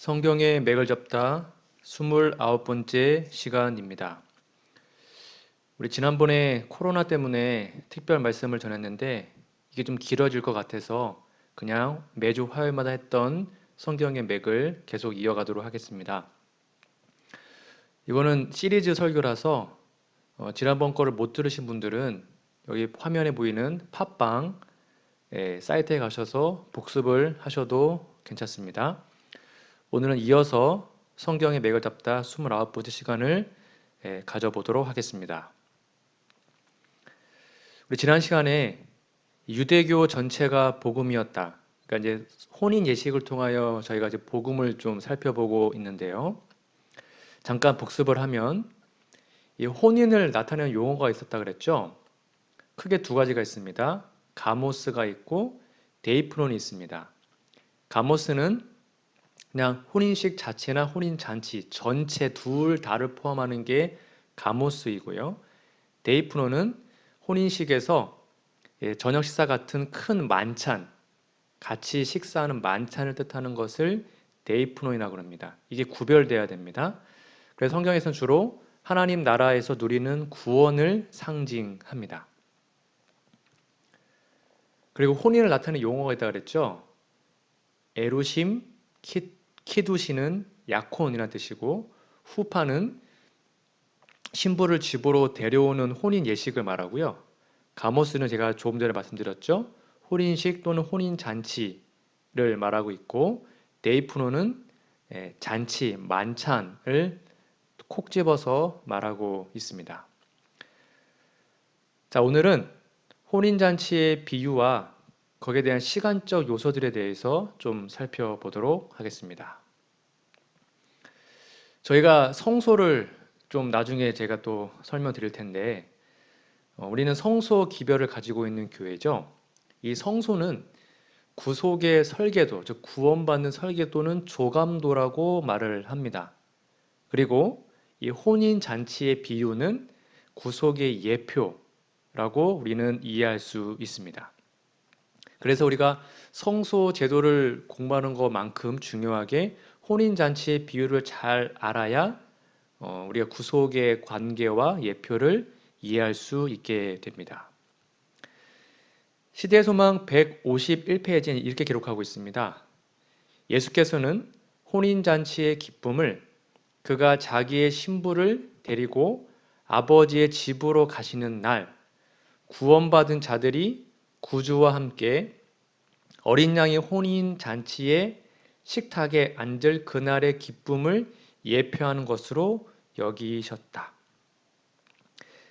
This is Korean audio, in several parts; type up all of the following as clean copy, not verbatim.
성경의 맥을 접다 29번째 시간입니다. 우리 지난번에 코로나 때문에 특별 말씀을 전했는데 이게 좀 길어질 것 같아서 그냥 매주 화요일마다 했던 성경의 맥을 계속 이어가도록 하겠습니다. 이거는 시리즈 설교라서 지난번 거를 못 들으신 분들은 여기 화면에 보이는 팟빵 사이트에 가셔서 복습을 하셔도 괜찮습니다. 오늘은 이어서 성경의 맥을 잡다 29번째 시간을 가져보도록 하겠습니다. 우리 지난 시간에 유대교 전체가 복음이었다. 그러니까 이제 혼인 예식을 통하여 저희가 이제 복음을 좀 살펴보고 있는데요. 잠깐 복습을 하면 이 혼인을 나타내는 용어가 있었다 그랬죠. 크게 두 가지가 있습니다. 가모스가 있고 데이프론이 있습니다. 가모스는 그냥 혼인식 자체나 혼인잔치 전체 둘 다를 포함하는 게 가모스이고요. 데이프노는 혼인식에서 저녁 식사 같은 큰 만찬, 같이 식사하는 만찬을 뜻하는 것을 데이프노이라고 합니다. 이게 구별되어야 됩니다. 그래서 성경에서는 주로 하나님 나라에서 누리는 구원을 상징합니다. 그리고 혼인을 나타내는 용어가 있다고 그랬죠. 에루심, 키두시는 약혼이라는 뜻이고 후파는 신부를 집으로 데려오는 혼인 예식을 말하고요. 가모스는 제가 조금 전에 말씀드렸죠. 혼인식 또는 혼인잔치를 말하고 있고 데이프노는 잔치, 만찬을 콕 집어서 말하고 있습니다. 자, 오늘은 혼인잔치의 비유와 거기에 대한 시간적 요소들에 대해서 좀 살펴보도록 하겠습니다. 저희가 성소를 좀 나중에 제가 또 설명드릴 텐데 우리는 성소 기별을 가지고 있는 교회죠. 이 성소는 구속의 설계도, 즉 구원받는 설계도는 조감도라고 말을 합니다. 그리고 이 혼인잔치의 비유는 구속의 예표라고 우리는 이해할 수 있습니다. 그래서 우리가 성소 제도를 공부하는 것만큼 중요하게 혼인잔치의 비유를 잘 알아야 우리가 구속의 관계와 예표를 이해할 수 있게 됩니다. 시대의 소망 151페이지는 이렇게 기록하고 있습니다. 예수께서는 혼인잔치의 기쁨을 그가 자기의 신부를 데리고 아버지의 집으로 가시는 날 구원받은 자들이 구주와 함께 어린 양의 혼인잔치의 식탁에 앉을 그날의 기쁨을 예표하는 것으로 여기셨다.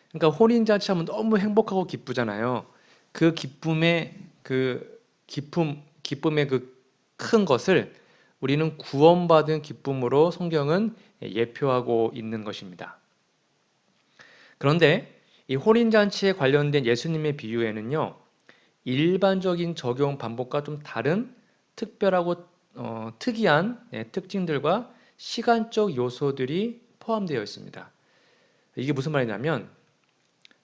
그러니까 혼인잔치 하면 너무 행복하고 기쁘잖아요. 그 기쁨의 기쁨의 그 큰 것을 우리는 구원받은 기쁨으로 성경은 예표하고 있는 것입니다. 그런데 이 혼인잔치에 관련된 예수님의 비유에는요, 일반적인 적용 방법과 좀 다른 특별하고 특이한 특징들과 시간적 요소들이 포함되어 있습니다. 이게 무슨 말이냐면,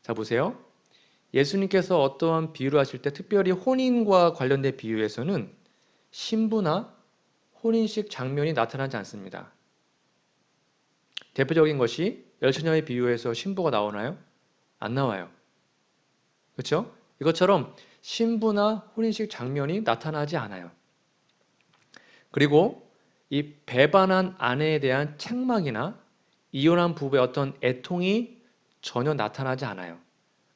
자 보세요. 예수님께서 어떠한 비유를 하실 때 특별히 혼인과 관련된 비유에서는 신부나 혼인식 장면이 나타나지 않습니다. 대표적인 것이 열처녀의 비유에서 신부가 나오나요? 안 나와요. 그렇죠? 이것처럼 신부나 혼인식 장면이 나타나지 않아요. 그리고 이 배반한 아내에 대한 책망이나 이혼한 부부의 어떤 애통이 전혀 나타나지 않아요.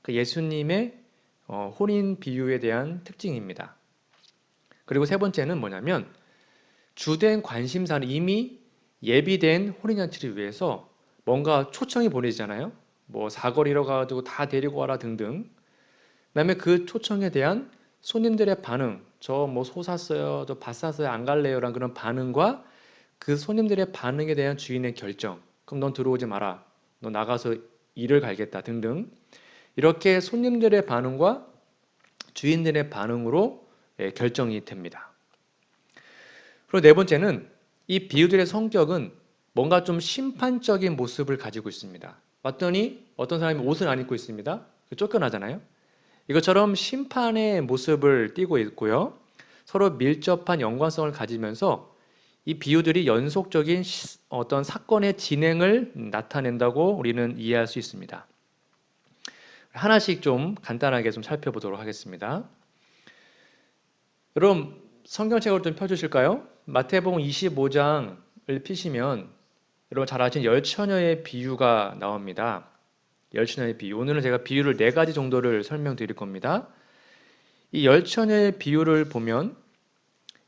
그 예수님의 혼인 비유에 대한 특징입니다. 그리고 세 번째는 뭐냐면 주된 관심사는 이미 예비된 혼인잔치를 위해서 뭔가 초청이 보내지잖아요. 뭐 사거리로 가가지고 다 데리고 와라 등등. 그다음에 그 초청에 대한 손님들의 반응, 저 뭐 소 샀어요, 저 밭 샀어요, 안 갈래요라는 그런 반응과 그 손님들의 반응에 대한 주인의 결정. 그럼 넌 들어오지 마라. 너 나가서 일을 갈겠다 등등. 이렇게 손님들의 반응과 주인들의 반응으로 결정이 됩니다. 그리고 네 번째는 이 비유들의 성격은 뭔가 좀 심판적인 모습을 가지고 있습니다. 봤더니 어떤 사람이 옷을 안 입고 있습니다. 쫓겨나잖아요. 이것처럼 심판의 모습을 띠고 있고요. 서로 밀접한 연관성을 가지면서 이 비유들이 연속적인 어떤 사건의 진행을 나타낸다고 우리는 이해할 수 있습니다. 하나씩 좀 간단하게 좀 살펴보도록 하겠습니다. 여러분 성경책을 좀 펴주실까요? 마태복음 25장을 피시면 여러분 잘 아시는 열처녀의 비유가 나옵니다. 열처녀의 비유. 오늘은 제가 비유를 4가지 정도를 설명드릴 겁니다. 이 열처녀의 비유를 보면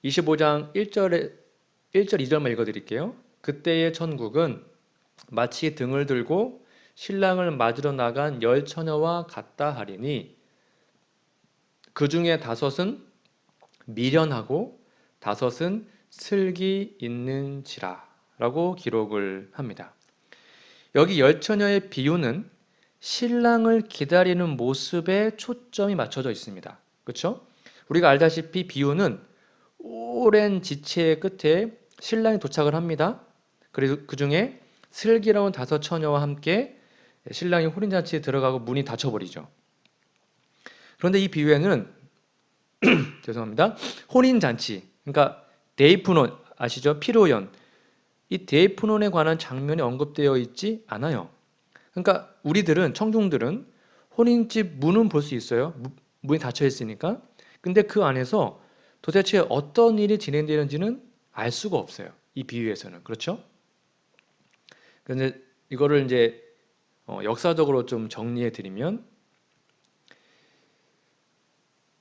25장 1절 2절만 읽어드릴게요. 그때의 천국은 마치 등을 들고 신랑을 맞으러 나간 열 처녀와 같다 하리니 그 중에 5은 미련하고 5은 슬기 있는지라 라고 기록을 합니다. 여기 열 처녀의 비유는 신랑을 기다리는 모습에 초점이 맞춰져 있습니다. 그렇죠? 우리가 알다시피 비유는 오랜 지체의 끝에 신랑이 도착을 합니다. 그래서 그 중에 슬기로운 5 처녀와 함께 신랑이 혼인잔치에 들어가고 문이 닫혀버리죠. 그런데 이 비유에는 죄송합니다. 혼인잔치, 그러니까 데이프논 아시죠? 피로연. 이 데이프논에 관한 장면이 언급되어 있지 않아요. 그러니까 우리들은 청중들은 혼인집 문은 볼 수 있어요. 문이 닫혀 있으니까. 근데 그 안에서 도대체 어떤 일이 진행되는지는 알 수가 없어요. 이 비유에서는. 그렇죠? 그런데 이거를 이제 역사적으로 좀 정리해 드리면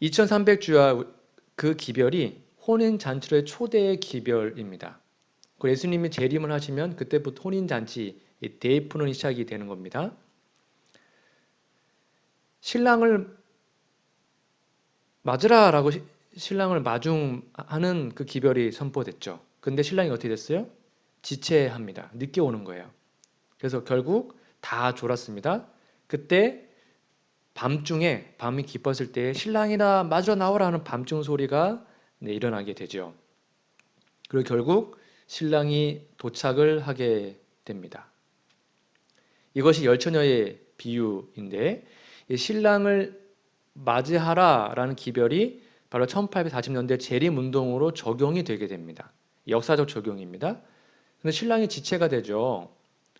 2300주야 그 기별이 혼인잔치의 초대의 기별입니다. 그 예수님이 재림을 하시면 그때부터 혼인잔치, 데이프논이 시작이 되는 겁니다. 신랑을 맞으라 라고 신랑을 마중하는 그 기별이 선포됐죠. 근데 신랑이 어떻게 됐어요? 지체합니다. 늦게 오는 거예요. 그래서 결국 다 졸았습니다. 그때 밤중에 밤이 깊었을 때 신랑이나 맞으러 나오라 하는 밤중 소리가 일어나게 되죠. 그리고 결국 신랑이 도착을 하게 됩니다. 이것이 열처녀의 비유인데 신랑을 맞이하라라는 기별이 바로 1840년대 재림운동으로 적용이 되게 됩니다. 역사적 적용입니다. 근데 신랑이 지체가 되죠.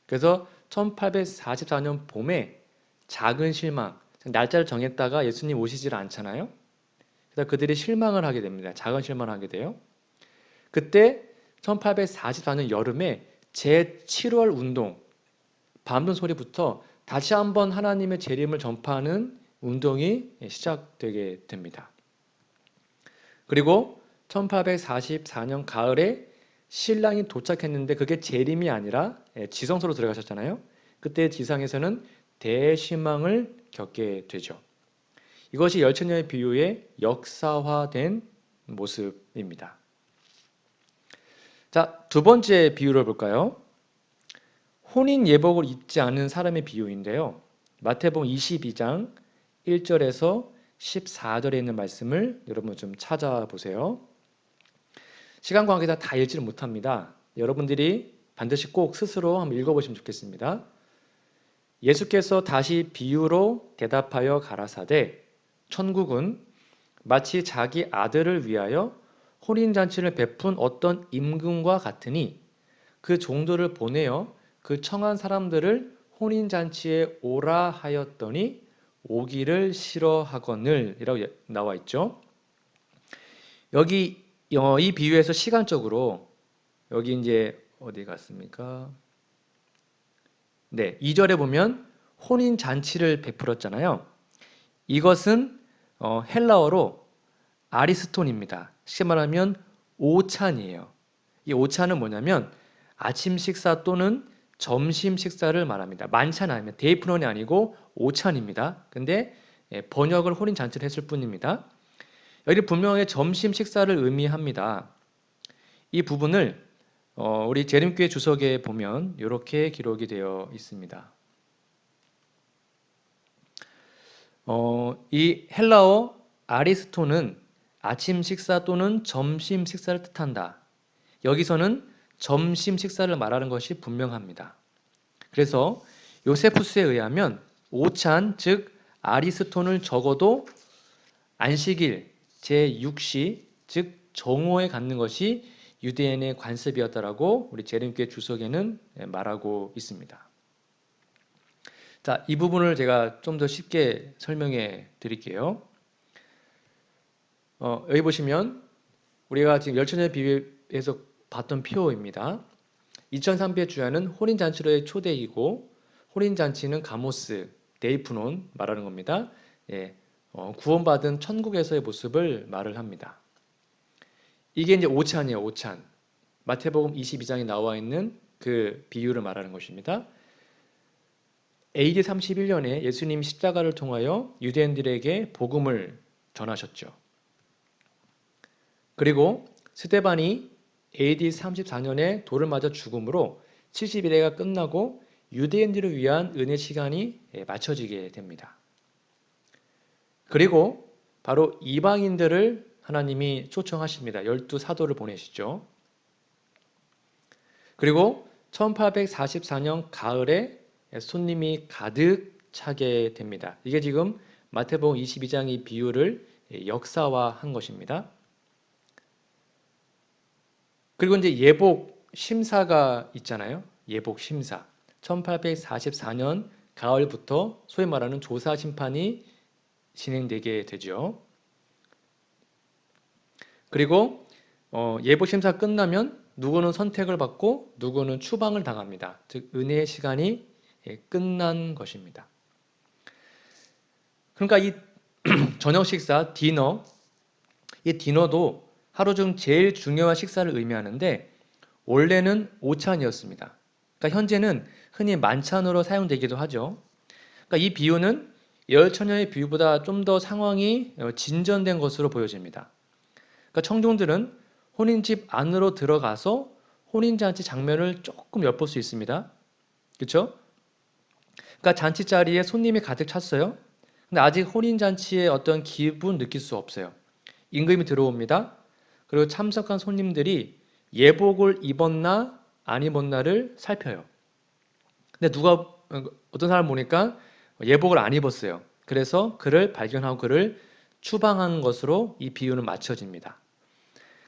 그래서 1844년 봄에 작은 실망, 날짜를 정했다가 예수님 오시질 않잖아요. 그래서 그들이 실망을 하게 됩니다. 작은 실망을 하게 돼요. 그때 1844년 여름에 제7월 운동, 밤눈 소리부터 다시 한번 하나님의 재림을 전파하는 운동이 시작되게 됩니다. 그리고 1844년 가을에 신랑이 도착했는데 그게 재림이 아니라 지성소로 들어가셨잖아요. 그때 지상에서는 대실망을 겪게 되죠. 이것이 열처녀의 비유의 역사화된 모습입니다. 자, 두 번째 비유를 볼까요? 혼인 예복을 입지 않은 사람의 비유인데요. 마태복음 22장 1절에서 14절에 있는 말씀을 여러분 좀 찾아보세요. 시간 관계상 다 읽지를 못합니다. 여러분들이 반드시 꼭 스스로 한번 읽어보시면 좋겠습니다. 예수께서 다시 비유로 대답하여 가라사대 천국은 마치 자기 아들을 위하여 혼인잔치를 베푼 어떤 임금과 같으니 그 종들을 보내어 그 청한 사람들을 혼인잔치에 오라 하였더니 오기를 싫어하거늘 이라고 나와 있죠. 여기 이 비유에서 시간적으로 여기 이제 어디 갔습니까? 네, 2절에 보면 혼인잔치를 베풀었잖아요. 이것은 헬라어로 아리스톤입니다. 쉽게 말하면 오찬이에요. 이 오찬은 뭐냐면 아침 식사 또는 점심 식사를 말합니다. 만찬 아니면 데이프논이 아니고 오찬입니다. 근데 번역을 혼인 잔치를 했을 뿐입니다. 여기 분명히 점심 식사를 의미합니다. 이 부분을 우리 재림교회 주석에 보면 이렇게 기록이 되어 있습니다. 이 헬라어 아리스톤은 아침 식사 또는 점심 식사를 뜻한다. 여기서는 점심 식사를 말하는 것이 분명합니다. 그래서 요세푸스에 의하면 오찬 즉 아리스톤을 적어도 안식일 제6시 즉 정오에 갖는 것이 유대인의 관습이었다라고 우리 재림교회 주석에는 말하고 있습니다. 자, 이 부분을 제가 좀 더 쉽게 설명해 드릴게요. 여기 보시면 우리가 지금 열처녀 비유에서 봤던 표입니다. 2300의 주야는 혼인잔치로의 초대이고 혼인잔치는 가모스, 데이프논 말하는 겁니다. 예, 구원받은 천국에서의 모습을 말을 합니다. 이게 이제 오찬이에요. 오찬. 마태복음 22장에 나와 있는 그 비유를 말하는 것입니다. AD 31년에 예수님이 십자가를 통하여 유대인들에게 복음을 전하셨죠. 그리고 스데반이 AD 34년에 돌을 맞아 죽음으로 70일회가 끝나고 유대인들을 위한 은혜 시간이 맞춰지게 됩니다. 그리고 바로 이방인들을 하나님이 초청하십니다. 12사도를 보내시죠. 그리고 1844년 가을에 손님이 가득 차게 됩니다. 이게 지금 마태복음 22장의 비유를 역사화한 것입니다. 그리고 이제 예복 심사가 있잖아요. 예복 심사. 1844년 가을부터 소위 말하는 조사 심판이 진행되게 되죠. 그리고 예복 심사 끝나면 누구는 선택을 받고 누구는 추방을 당합니다. 즉 은혜의 시간이 끝난 것입니다. 그러니까 이 저녁 식사 디너, 이 디너도 하루 중 제일 중요한 식사를 의미하는데 원래는 오찬이었습니다. 그러니까 현재는 흔히 만찬으로 사용되기도 하죠. 그러니까 이 비유는 열처녀의 비유보다 좀 더 상황이 진전된 것으로 보여집니다. 그러니까 청중들은 혼인집 안으로 들어가서 혼인잔치 장면을 조금 엿볼 수 있습니다. 그렇죠? 그러니까 잔치 자리에 손님이 가득 찼어요. 근데 아직 혼인잔치의 어떤 기분 느낄 수 없어요. 임금이 들어옵니다. 그리고 참석한 손님들이 예복을 입었나 안 입었나를 살펴요. 근데 어떤 사람 보니까 예복을 안 입었어요. 그래서 그를 발견하고 그를 추방한 것으로 이 비유는 맞춰집니다.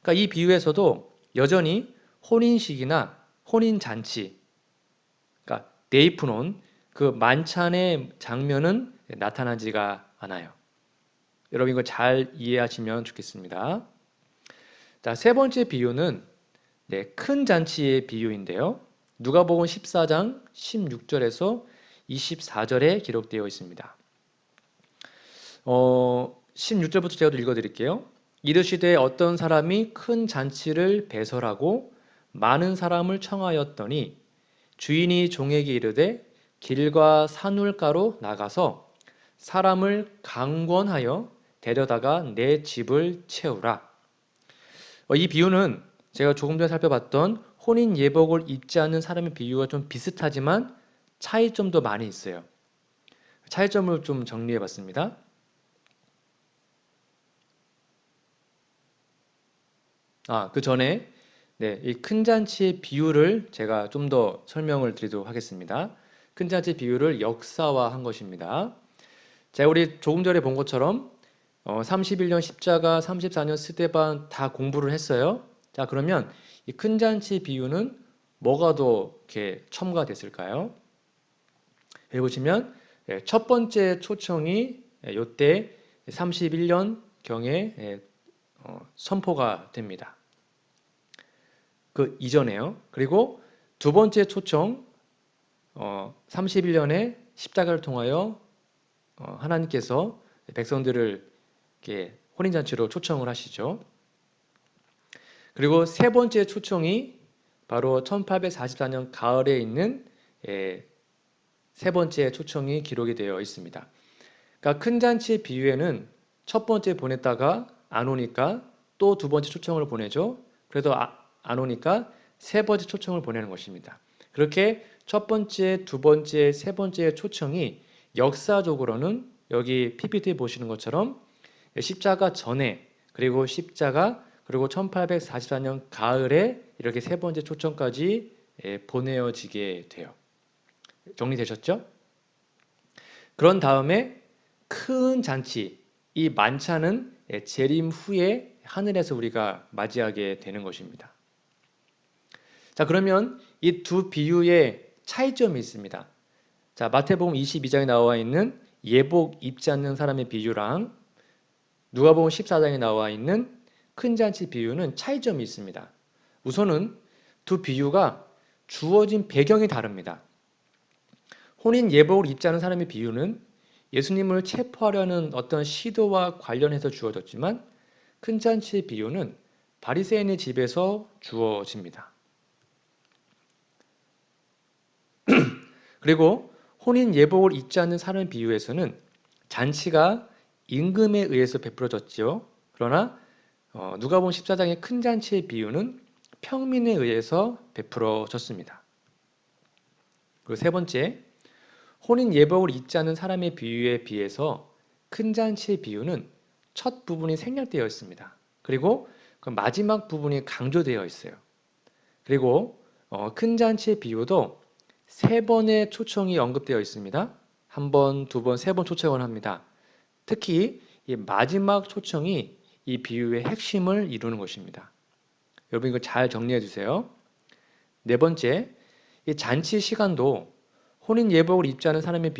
그러니까 이 비유에서도 여전히 혼인식이나 혼인잔치, 그러니까 데이프논, 그 만찬의 장면은 나타나지가 않아요. 여러분 이거 잘 이해하시면 좋겠습니다. 자, 세 번째 비유는 큰 잔치의 비유인데요. 누가복음 14장 16절에서 24절에 기록되어 있습니다. 16절부터 제가 또 읽어드릴게요. 이르시되 어떤 사람이 큰 잔치를 배설하고 많은 사람을 청하였더니 주인이 종에게 이르되 길과 산울가로 나가서 사람을 강권하여 데려다가 내 집을 채우라. 이 비유는 제가 조금 전에 살펴봤던 혼인 예복을 입지 않는 사람의 비유와 좀 비슷하지만 차이점도 많이 있어요. 차이점을 좀 정리해 봤습니다. 그 전에 이 큰 잔치의 비유를 제가 좀 더 설명을 드리도록 하겠습니다. 큰 잔치 비유를 역사화한 것입니다. 자, 우리 조금 전에 본 것처럼 31년 십자가, 34년 스데반 다 공부를 했어요. 자, 그러면 이 큰 잔치 비유는 뭐가 더 이렇게 첨가됐을까요? 여기 보시면 첫 번째 초청이 이때 31년 경에 선포가 됩니다. 그 이전에요. 그리고 두 번째 초청 31년에 십자가를 통하여 하나님께서 백성들을 이렇게 혼인잔치로 초청을 하시죠. 그리고 세 번째 초청이 바로 1844년 가을에 있는 세 번째 초청이 기록이 되어 있습니다. 그러니까 큰 잔치의 비유에는 첫 번째 보냈다가 안 오니까 또 두 번째 초청을 보내죠. 그래도 안 오니까 세 번째 초청을 보내는 것입니다. 그렇게 첫 번째, 두 번째, 세 번째 초청이 역사적으로는 여기 PPT 보시는 것처럼 십자가 전에 그리고 십자가 그리고 1844년 가을에 이렇게 세 번째 초청까지 보내어지게 돼요. 정리되셨죠? 그런 다음에 큰 잔치, 이 만찬은 재림 후에 하늘에서 우리가 맞이하게 되는 것입니다. 자, 그러면 이 두 비유의 차이점이 있습니다. 자, 마태복음 22장에 나와 있는 예복 입지 않는 사람의 비유랑 누가복음 14장에 나와 있는 큰 잔치 비유는 차이점이 있습니다. 우선은 두 비유가 주어진 배경이 다릅니다. 혼인 예복을 입지 않은 사람의 비유는 예수님을 체포하려는 어떤 시도와 관련해서 주어졌지만 큰 잔치의 비유는 바리새인의 집에서 주어집니다. 그리고 혼인 예복을 입지 않는 사람의 비유에서는 잔치가 임금에 의해서 베풀어졌지요. 그러나 누가복음 14장의 큰 잔치의 비유는 평민에 의해서 베풀어졌습니다. 그리고 세 번째, 혼인 예복을 입지 않은 사람의 비유에 비해서 큰 잔치의 비유는 첫 부분이 생략되어 있습니다. 그리고 그 마지막 부분이 강조되어 있어요. 그리고 큰 잔치의 비유도 세 번의 초청이 언급되어 있습니다. 한 번, 두 번, 세 번 초청을 합니다. 특히 이 마지막 초청이 이 비유의 핵심을 이루는 것입니다. 여러분 이거 잘 정리해 주세요. 네 번째, 이 잔치 시간도 혼인 예복을 입지 않은 사람의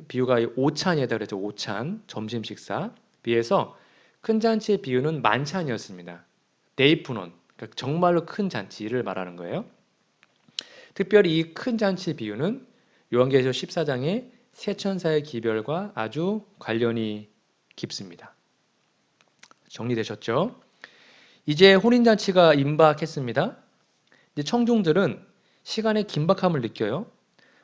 비유가 오찬이다 그랬죠. 오찬, 점심 식사. 비해서 큰 잔치의 비유는 만찬이었습니다. 데이푸논, 그러니까 정말로 큰 잔치를 말하는 거예요. 특별히 이 큰 잔치의 비유는 요한계시록 14장의 세 천사의 기별과 아주 관련이 깊습니다. 정리되셨죠? 이제 혼인잔치가 임박했습니다. 이제 청중들은 시간의 긴박함을 느껴요.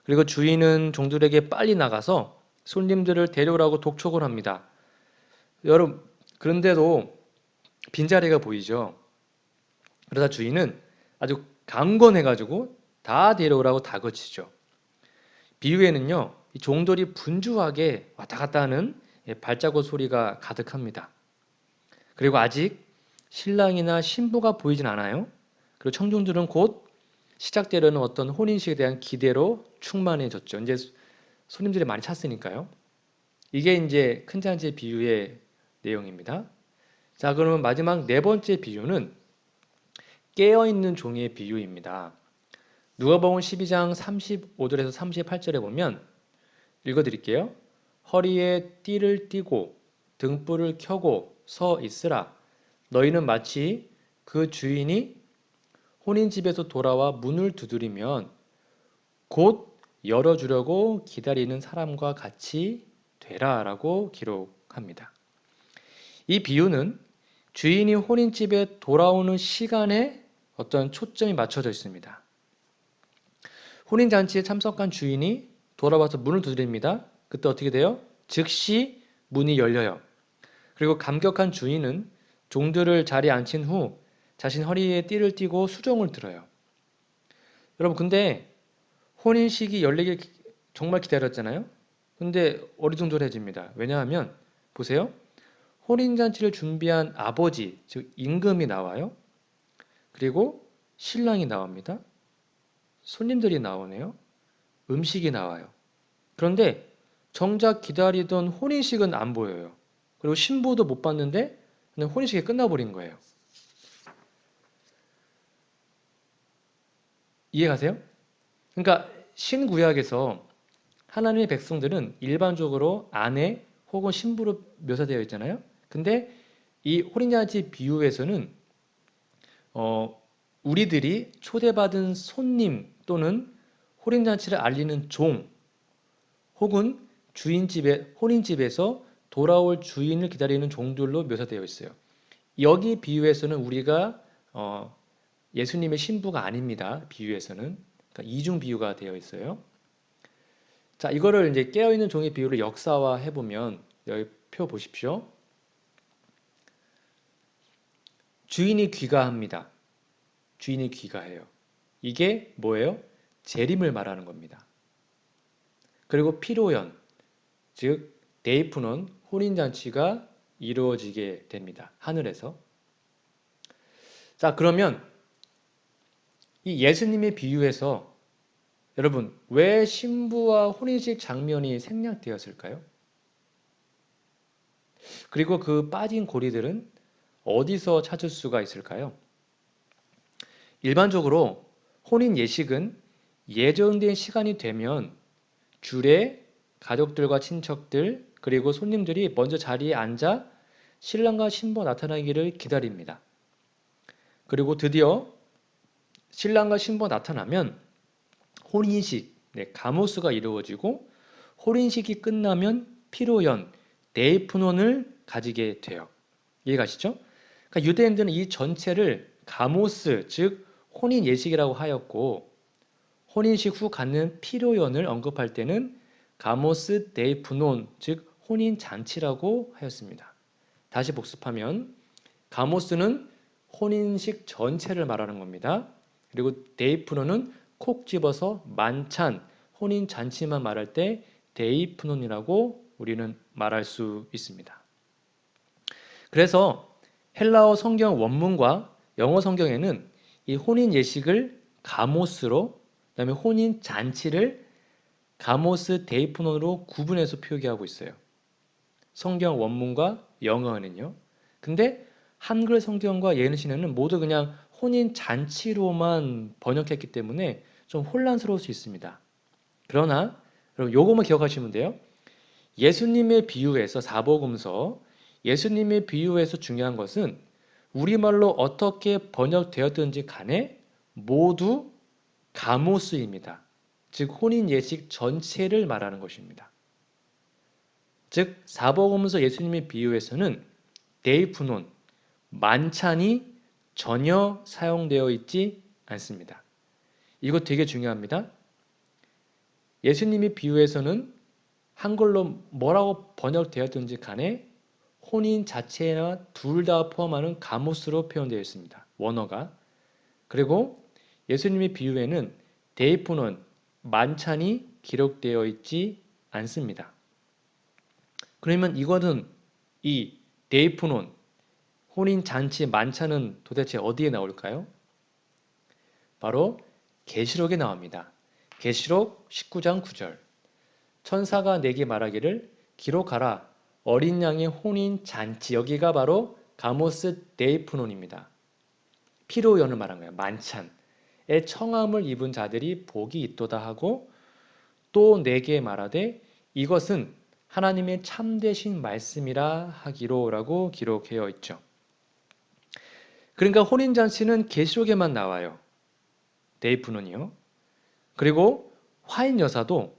그리고 주인은 종들에게 빨리 나가서 손님들을 데려오라고 독촉을 합니다. 여러분, 그런데도 빈자리가 보이죠? 그러다 주인은 아주 강건해가지고 다 데려오라고 다그치죠. 비유에는요, 이 종들이 분주하게 왔다 갔다 하는 발자국 소리가 가득합니다. 그리고 아직 신랑이나 신부가 보이진 않아요. 그리고 청중들은 곧 시작되려는 어떤 혼인식에 대한 기대로 충만해졌죠. 이제 손님들이 많이 찼으니까요. 이게 이제 큰 잔치 비유의 내용입니다. 자, 그러면 마지막 네 번째 비유는 깨어있는 종의 비유입니다. 누가복음 12장 35절에서 38절에 보면 읽어드릴게요. 허리에 띠를 띠고 등불을 켜고 서 있으라. 너희는 마치 그 주인이 혼인집에서 돌아와 문을 두드리면 곧 열어주려고 기다리는 사람과 같이 되라라고 기록합니다. 이 비유는 주인이 혼인집에 돌아오는 시간에 어떤 초점이 맞춰져 있습니다. 혼인잔치에 참석한 주인이 돌아와서 문을 두드립니다. 그때 어떻게 돼요? 즉시 문이 열려요. 그리고 감격한 주인은 종들을 자리에 앉힌 후 자신 허리에 띠를 띠고 수종을 들어요. 여러분, 근데 혼인식이 열리길 정말 기다렸잖아요. 근데 어리둥절해집니다. 왜냐하면 보세요. 혼인잔치를 준비한 아버지, 즉 임금이 나와요. 그리고 신랑이 나옵니다. 손님들이 나오네요. 음식이 나와요. 그런데 정작 기다리던 혼인식은 안 보여요. 그리고 신부도 못 봤는데 그냥 혼인식이 끝나버린 거예요. 이해가세요? 그러니까 신구약에서 하나님의 백성들은 일반적으로 아내 혹은 신부로 묘사되어 있잖아요. 근데 이 혼인잔치 비유에서는 우리들이 초대받은 손님 또는 혼인잔치를 알리는 종 혹은 주인집에 혼인집에서 돌아올 주인을 기다리는 종들로 묘사되어 있어요. 여기 비유에서는 우리가 예수님의 신부가 아닙니다. 비유에서는 그러니까 이중 비유가 되어 있어요. 자, 이거를 이제 깨어있는 종의 비유를 역사화해 보면 여기 표 보십시오. 주인이 귀가합니다. 주인이 귀가해요. 이게 뭐예요? 재림을 말하는 겁니다. 그리고 피로연, 즉 데이푸논 혼인잔치가 이루어지게 됩니다. 하늘에서. 자, 그러면 이 예수님의 비유에서 여러분 왜 신부와 혼인식 장면이 생략되었을까요? 그리고 그 빠진 고리들은 어디서 찾을 수가 있을까요? 일반적으로 혼인 예식은 예정된 시간이 되면 주례, 가족들과 친척들, 그리고 손님들이 먼저 자리에 앉아 신랑과 신부 나타나기를 기다립니다. 그리고 드디어 신랑과 신부가 나타나면 혼인식, 가모스가 이루어지고 혼인식이 끝나면 피로연, 데이프논을 가지게 돼요. 이해가시죠? 그러니까 유대인들은 이 전체를 가모스, 즉 혼인 예식이라고 하였고 혼인식 후 갖는 피로연을 언급할 때는 가모스 데이프논, 즉 혼인 잔치라고 하였습니다. 다시 복습하면 가모스는 혼인식 전체를 말하는 겁니다. 그리고 데이프논은 콕 집어서 만찬, 혼인 잔치만 말할 때 데이프논이라고 우리는 말할 수 있습니다. 그래서 헬라어 성경 원문과 영어 성경에는 이 혼인 예식을 가모스로, 그다음에 혼인 잔치를 가모스 데이프논으로 구분해서 표기하고 있어요. 성경 원문과 영어는요. 근데 한글 성경과 예능신에는 모두 그냥 혼인 잔치로만 번역했기 때문에 좀 혼란스러울 수 있습니다. 그러나 여러분 요것만 기억하시면 돼요. 예수님의 비유에서 사복음서 예수님의 비유에서 중요한 것은 우리말로 어떻게 번역되었든지 간에 모두 가모스입니다. 즉 혼인 예식 전체를 말하는 것입니다. 즉 사복음서 예수님의 비유에서는 데이프논, 만찬이 전혀 사용되어 있지 않습니다. 이거 되게 중요합니다. 예수님의 비유에서는 한글로 뭐라고 번역되었든지 간에 혼인 자체나 둘 다 포함하는 가모스로 표현되어 있습니다. 원어가. 그리고 예수님의 비유에는 데이프논, 만찬이 기록되어 있지 않습니다. 그러면 이거는 이 데이프논, 혼인 잔치, 만찬은 도대체 어디에 나올까요? 바로 계시록에 나옵니다. 계시록 19장 9절. 천사가 내게 말하기를 기록하라 어린 양의 혼인 잔치. 여기가 바로 가모스 데이프논입니다. 피로연을 말한 거예요. 만찬에 청함을 입은 자들이 복이 있도다 하고 또 내게 말하되 이것은 하나님의 참되신 말씀이라 하기로라고 기록되어 있죠. 그러니까 혼인잔치는 계시록에만 나와요. 데이프논이요. 그리고 화인 여사도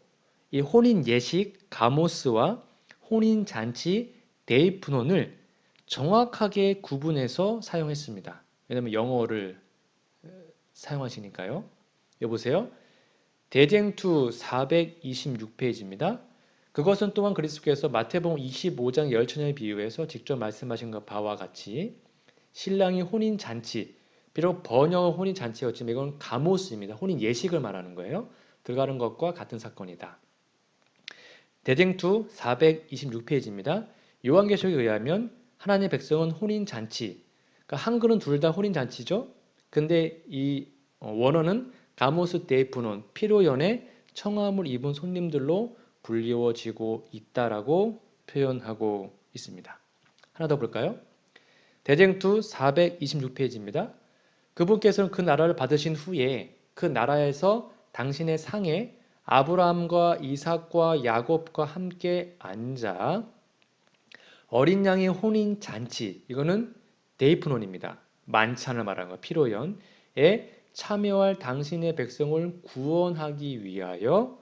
이 혼인 예식 가모스와 혼인 잔치 데이프논을 정확하게 구분해서 사용했습니다. 왜냐하면 영어를 사용하시니까요. 여보세요. 대쟁투 426페이지입니다. 그것은 또한 그리스도께서 마태복음 25장 열처녀에 비유해서 직접 말씀하신 것 바와 같이 신랑이 혼인 잔치, 비록 번역은 혼인 잔치였지만 이건 가모스입니다. 혼인 예식을 말하는 거예요. 들어가는 것과 같은 사건이다. 대쟁투 426페이지입니다. 요한계시록에 의하면 하나님의 백성은 혼인 잔치, 그러니까 한글은 둘 다 혼인 잔치죠. 근데 이 원어는 가모스 데이프논, 피로연에 청함을 입은 손님들로 불리워지고 있다라고 표현하고 있습니다. 하나 더 볼까요? 대쟁투 426페이지입니다. 그분께서는 그 나라를 받으신 후에 그 나라에서 당신의 상에 아브라함과 이삭과 야곱과 함께 앉아 어린 양의 혼인 잔치, 이거는 데이프논입니다. 만찬을 말하는 거, 피로연에 참여할 당신의 백성을 구원하기 위하여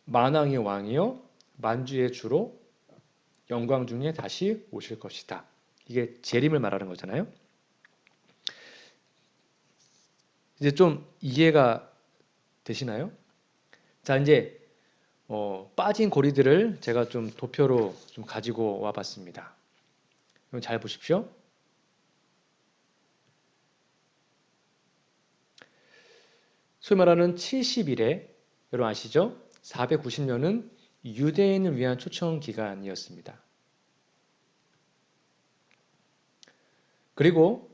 만왕의 왕이요 만주의 주로 영광 중에 다시 오실 것이다. 이게 재림을 말하는 거잖아요. 이제 좀 이해가 되시나요? 자, 이제 빠진 고리들을 제가 좀 도표로 좀 가지고 와 봤습니다. 그럼 잘 보십시오. 소위 말하는 70일에 여러분 아시죠? 490년은 유대인을 위한 초청 기간이었습니다. 그리고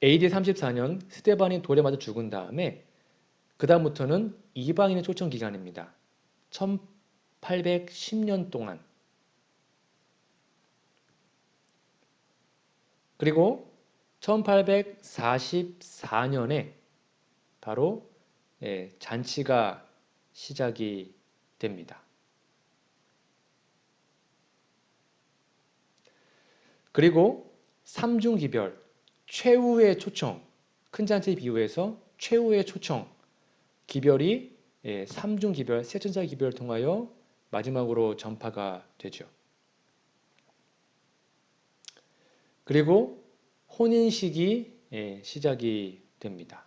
AD 34년 스데반이 돌에 맞아 죽은 다음에 그 다음부터는 이방인의 초청 기간입니다. 1810년 동안. 그리고 1844년에 바로 잔치가 시작이 됩니다. 그리고 삼중기별, 최후의 초청, 큰 잔치 비유에서 최후의 초청, 기별이 삼중기별, 세천사 기별을 통하여 마지막으로 전파가 되죠. 그리고 혼인식이 시작이 됩니다.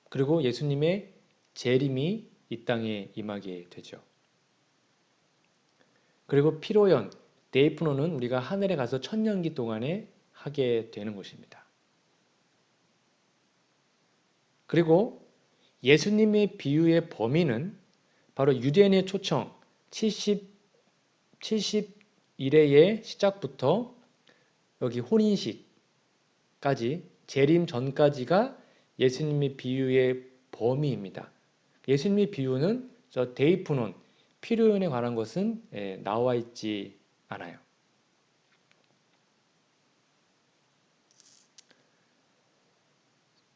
그리고 예수님의 재림이 이 땅에 임하게 되죠. 그리고 피로연, 데이프노는 우리가 하늘에 가서 천년기 동안에 하게 되는 것입니다. 그리고 예수님의 비유의 범위는 바로 유대인의 초청 70일의 시작부터 여기 혼인식까지 재림 전까지가 예수님의 비유의 범위입니다. 예수님의 비유는 저 데이프논, 피로연에 관한 것은 나와 있지 않아요.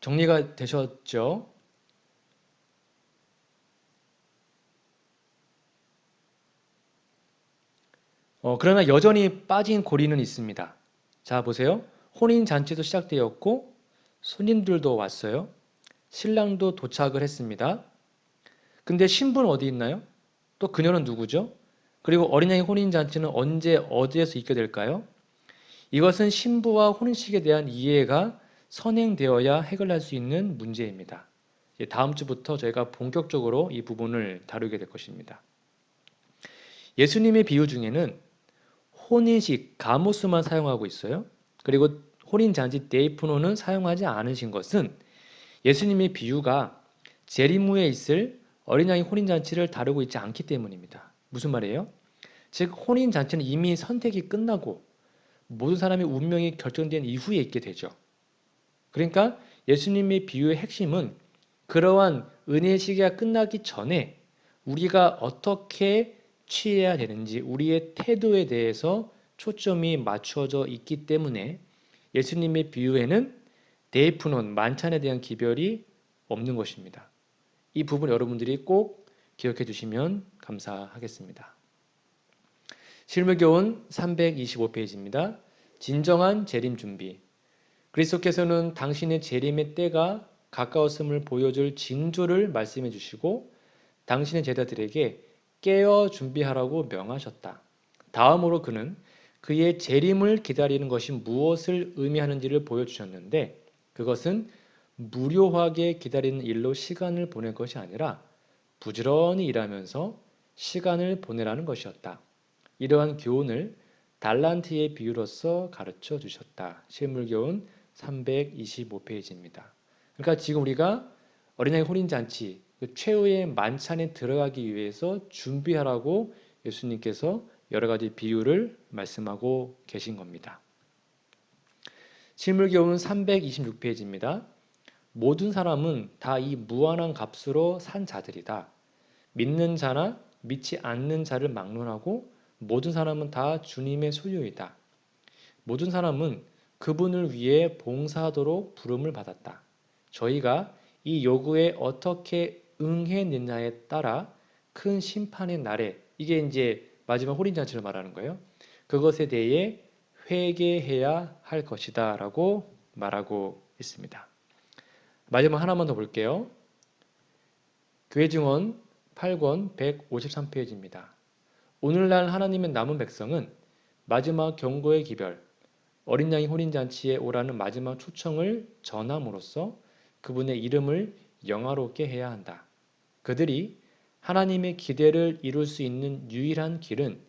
정리가 되셨죠? 그러나 여전히 빠진 고리는 있습니다. 자, 보세요. 혼인 잔치도 시작되었고 손님들도 왔어요. 신랑도 도착을 했습니다. 근데 신부는 어디 있나요? 또 그녀는 누구죠? 그리고 어린 양의 혼인 잔치는 언제 어디에서 있게 될까요? 이것은 신부와 혼인식에 대한 이해가 선행되어야 해결할 수 있는 문제입니다. 다음 주부터 저희가 본격적으로 이 부분을 다루게 될 것입니다. 예수님의 비유 중에는 혼인식, 가모스만 사용하고 있어요. 그리고 혼인잔치 데이프노는 사용하지 않으신 것은 예수님의 비유가 재림 후에 있을 어린 양의 혼인잔치를 다루고 있지 않기 때문입니다. 무슨 말이에요? 즉 혼인잔치는 이미 선택이 끝나고 모든 사람의 운명이 결정된 이후에 있게 되죠. 그러니까 예수님의 비유의 핵심은 그러한 은혜의 시기가 끝나기 전에 우리가 어떻게 취해야 되는지 우리의 태도에 대해서 초점이 맞추어져 있기 때문에 예수님의 비유에는 데이프논, 만찬에 대한 기별이 없는 것입니다. 이 부분 여러분들이 꼭 기억해 주시면 감사하겠습니다. 실무교훈 325페이지입니다. 진정한 재림 준비. 그리스도께서는 당신의 재림의 때가 가까웠음을 보여줄 징조를 말씀해 주시고 당신의 제자들에게 깨어 준비하라고 명하셨다. 다음으로 그는 그의 재림을 기다리는 것이 무엇을 의미하는지를 보여주셨는데 그것은 무료하게 기다리는 일로 시간을 보낼 것이 아니라 부지런히 일하면서 시간을 보내라는 것이었다. 이러한 교훈을 달란트의 비유로서 가르쳐 주셨다. 실물교훈 325페이지입니다. 그러니까 지금 우리가 어린아이 혼인잔치 그 최후의 만찬에 들어가기 위해서 준비하라고 예수님께서 여러 가지 비유를 말씀하고 계신 겁니다. 실물교훈 326페이지입니다. 모든 사람은 다 이 무한한 값으로 산 자들이다. 믿는 자나 믿지 않는 자를 막론하고 모든 사람은 다 주님의 소유이다. 모든 사람은 그분을 위해 봉사하도록 부름을 받았다. 저희가 이 요구에 어떻게 응해냈냐에 따라 큰 심판의 날에 이게 이제 마지막 혼인잔치를 말하는 거예요. 그것에 대해 회개해야 할 것이다 라고 말하고 있습니다. 마지막 하나만 더 볼게요. 교회 증언 8권 153페이지입니다. 오늘날 하나님의 남은 백성은 마지막 경고의 기별, 어린 양의 혼인잔치에 오라는 마지막 초청을 전함으로써 그분의 이름을 영화롭게 해야 한다. 그들이 하나님의 기대를 이룰 수 있는 유일한 길은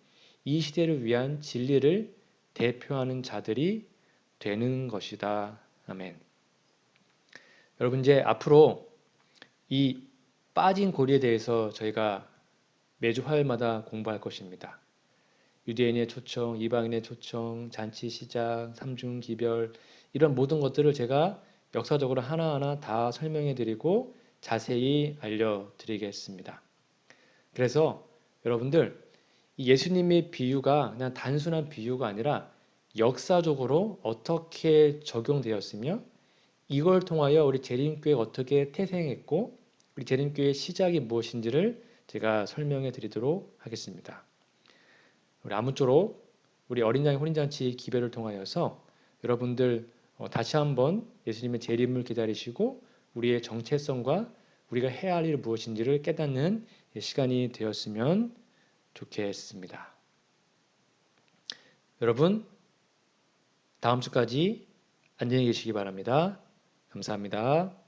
이 시대를 위한 진리를 대표하는 자들이 되는 것이다. 아멘. 여러분 이제 앞으로 이 빠진 고리에 대해서 저희가 매주 화요일마다 공부할 것입니다. 유대인의 초청, 이방인의 초청, 잔치 시작, 삼중 기별 이런 모든 것들을 제가 역사적으로 하나하나 다 설명해 드리고 자세히 알려드리겠습니다. 그래서 여러분들 이 예수님의 비유가 그냥 단순한 비유가 아니라 역사적으로 어떻게 적용되었으며 이걸 통하여 우리 재림교회가 어떻게 태생했고 우리 재림교회의 시작이 무엇인지를 제가 설명해 드리도록 하겠습니다. 우리 아무쪼록 우리 어린 양의 혼인잔치 기별을 통하여서 여러분들 다시 한번 예수님의 재림을 기다리시고 우리의 정체성과 우리가 해야 할 일이 무엇인지를 깨닫는 시간이 되었으면 좋겠습니다. 여러분, 다음 주까지 안녕히 계시기 바랍니다. 감사합니다.